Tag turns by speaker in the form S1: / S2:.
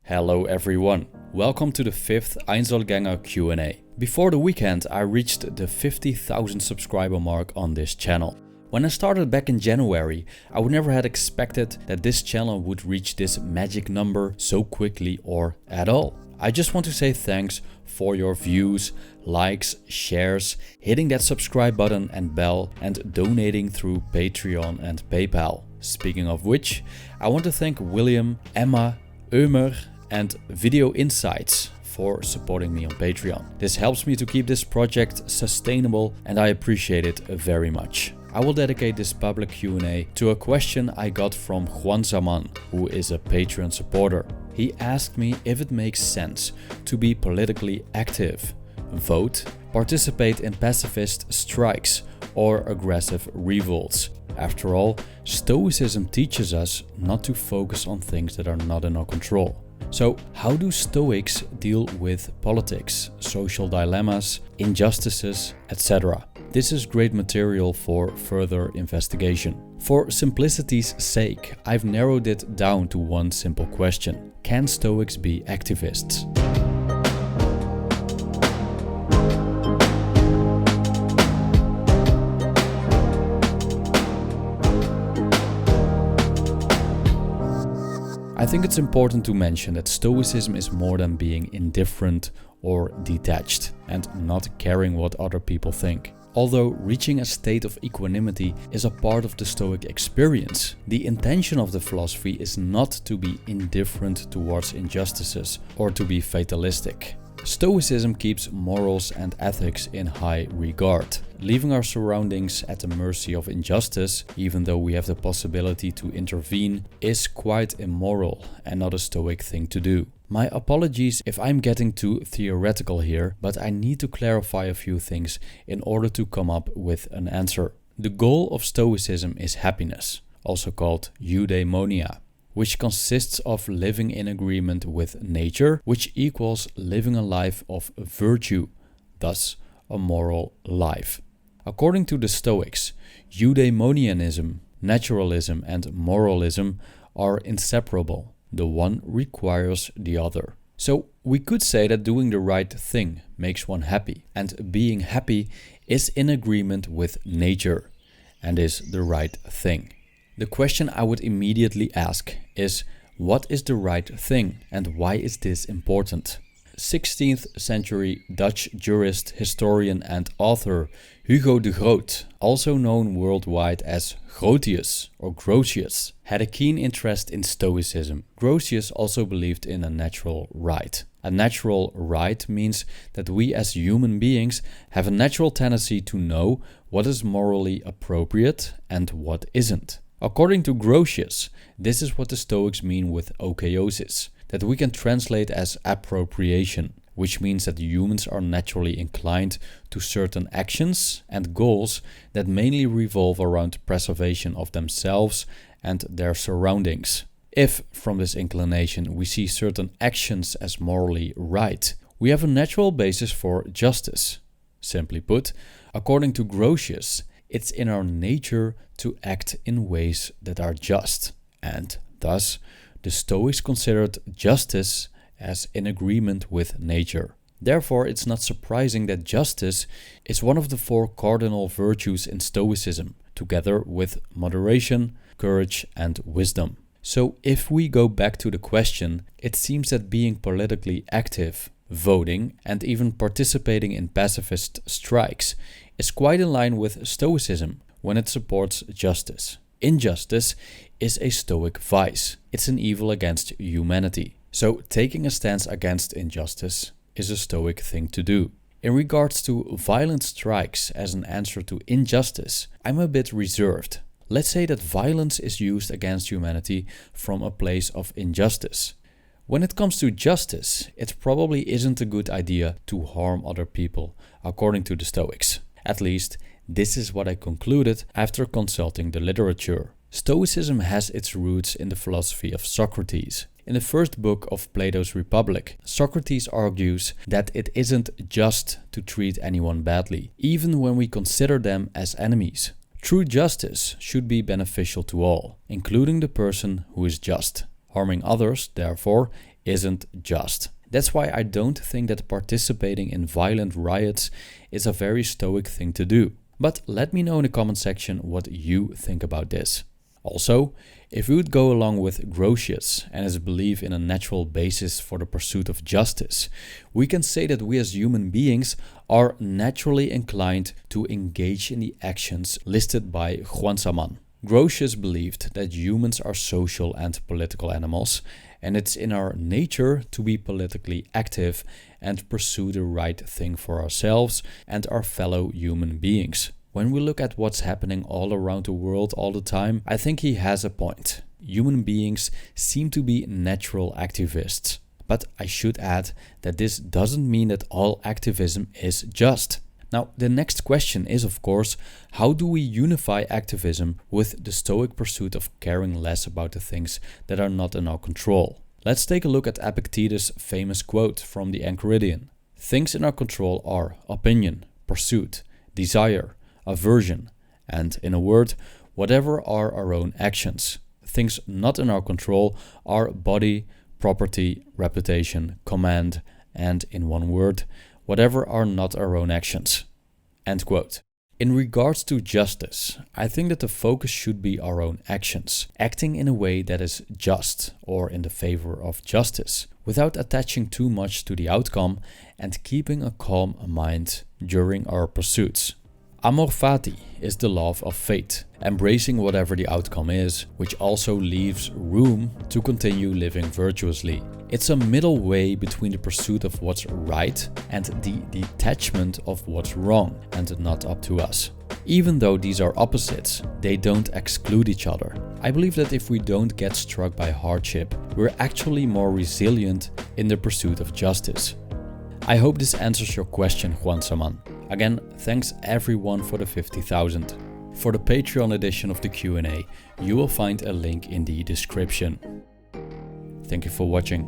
S1: Hello everyone, welcome to the 5th Einzelgänger Q&A. Before the weekend I reached the 50,000 subscriber mark on this channel. When I started back in January, I would never have expected that this channel would reach this magic number so quickly or at all. I just want to say thanks for your views, likes, shares, hitting that subscribe button and bell, and donating through Patreon and PayPal. Speaking of which, I want to thank William, Emma, Ömer and Video Insights for supporting me on Patreon. This helps me to keep this project sustainable and I appreciate it very much. I will dedicate this public Q&A to a question I got from Juan Zaman, who is a Patreon supporter. He asked me if it makes sense to be politically active, vote, participate in pacifist strikes or aggressive revolts. After all, Stoicism teaches us not to focus on things that are not in our control. So, how do Stoics deal with politics, social dilemmas, injustices, etc.? This is great material for further investigation. For simplicity's sake, I've narrowed it down to one simple question. Can Stoics be activists? I think it's important to mention that Stoicism is more than being indifferent or detached and not caring what other people think. Although reaching a state of equanimity is a part of the Stoic experience, the intention of the philosophy is not to be indifferent towards injustices or to be fatalistic. Stoicism keeps morals and ethics in high regard. Leaving our surroundings at the mercy of injustice, even though we have the possibility to intervene, is quite immoral and not a Stoic thing to do. My apologies if I'm getting too theoretical here, but I need to clarify a few things in order to come up with an answer. The goal of Stoicism is happiness, also called eudaimonia, which consists of living in agreement with nature, which equals living a life of virtue, thus a moral life. According to the Stoics, eudaimonianism, naturalism and moralism are inseparable. The one requires the other. So we could say that doing the right thing makes one happy, and being happy is in agreement with nature and is the right thing. The question I would immediately ask is, what is the right thing and why is this important? 16th century Dutch jurist, historian and author Hugo de Groot, also known worldwide as Grotius or Grotius, had a keen interest in Stoicism. Grotius also believed in a natural right. A natural right means that we as human beings have a natural tendency to know what is morally appropriate and what isn't. According to Grotius, this is what the Stoics mean with okaiosis, that we can translate as appropriation, which means that humans are naturally inclined to certain actions and goals that mainly revolve around preservation of themselves and their surroundings. If, from this inclination, we see certain actions as morally right, we have a natural basis for justice. Simply put, according to Grotius, it's in our nature to act in ways that are just, and thus the Stoics considered justice as in agreement with nature. Therefore, it's not surprising that justice is one of the 4 cardinal virtues in Stoicism, together with moderation, courage and wisdom. So if we go back to the question, it seems that being politically active, voting and even participating in pacifist strikes is quite in line with Stoicism when it supports justice. Injustice is a Stoic vice. It's an evil against humanity. So taking a stance against injustice is a Stoic thing to do. In regards to violent strikes as an answer to injustice, I'm a bit reserved. Let's say that violence is used against humanity from a place of injustice. When it comes to justice, it probably isn't a good idea to harm other people, according to the Stoics. At least, this is what I concluded after consulting the literature. Stoicism has its roots in the philosophy of Socrates. In the first book of Plato's Republic, Socrates argues that it isn't just to treat anyone badly, even when we consider them as enemies. True justice should be beneficial to all, including the person who is just. Harming others, therefore, isn't just. That's why I don't think that participating in violent riots is a very Stoic thing to do. But let me know in the comment section what you think about this. Also, if we would go along with Grotius and his belief in a natural basis for the pursuit of justice, we can say that we as human beings are naturally inclined to engage in the actions listed by Juan Saman. Grotius believed that humans are social and political animals, and it's in our nature to be politically active and pursue the right thing for ourselves and our fellow human beings. When we look at what's happening all around the world all the time, I think he has a point. Human beings seem to be natural activists. But I should add that this doesn't mean that all activism is just. Now, the next question is, of course, how do we unify activism with the Stoic pursuit of caring less about the things that are not in our control? Let's take a look at Epictetus' famous quote from the Enchiridion. Things in our control are opinion, pursuit, desire, aversion, and, in a word, whatever are our own actions. Things not in our control are body, property, reputation, command, and, in one word, whatever are not our own actions. End quote. In regards to justice, I think that the focus should be our own actions, acting in a way that is just or in the favor of justice, without attaching too much to the outcome and keeping a calm mind during our pursuits. Amor fati is the love of fate, embracing whatever the outcome is, which also leaves room to continue living virtuously. It's a middle way between the pursuit of what's right and the detachment of what's wrong and not up to us. Even though these are opposites, they don't exclude each other. I believe that if we don't get struck by hardship, we're actually more resilient in the pursuit of justice. I hope this answers your question, Juan Saman. Again, thanks everyone for the 50,000. For the Patreon edition of the Q&A, you will find a link in the description. Thank you for watching.